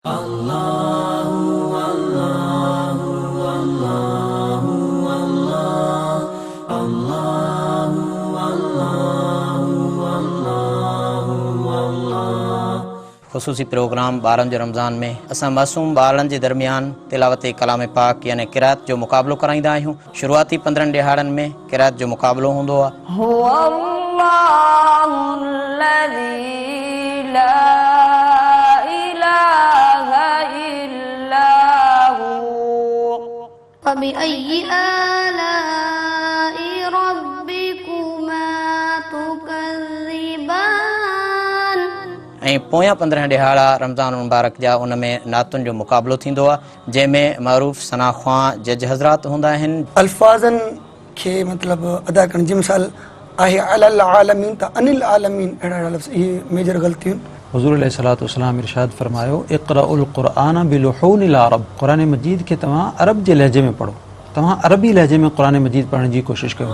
ख़ुसूसी programme ॿारनि जो रमज़ान में असां मासूम ॿारनि जे दरमियान तिलावत कलाम पाक यानी क़िरात जो मुक़ाबलो कराईंदा आहियूं। शुरूआती 15 ॾिहाड़नि में क़िरात जो मुक़ाबलो हूंदो आहे। ऐं पोयां 15 ॾिहाड़ा रमज़ान मुबारक जा उन में नातुनि जो मुक़ाबलो थींदो आहे, जंहिंमें मरूफ़ सना ख़्वां जज हज़रात हूंदा आहिनि। अल्फाज़नि खे मतिलबु अदा करण जी मिसाल आहे अलल आलमीन त अनिल आलमीन, अहिड़ा लफ़्ज़ इहे मेजर ग़लतियूं। हुज़ूर अलैहिस्सलातु वस्सलाम इरशाद फरमायो इक़राउल क़ुरआन बिलुहूनिल अरब, क़ुरान मजीद खे तव्हां अरब जे लहजे में पढ़ो, तव्हां अरबी लहजे में क़ुरान मजीद पढ़ण जी कोशिशि कयो।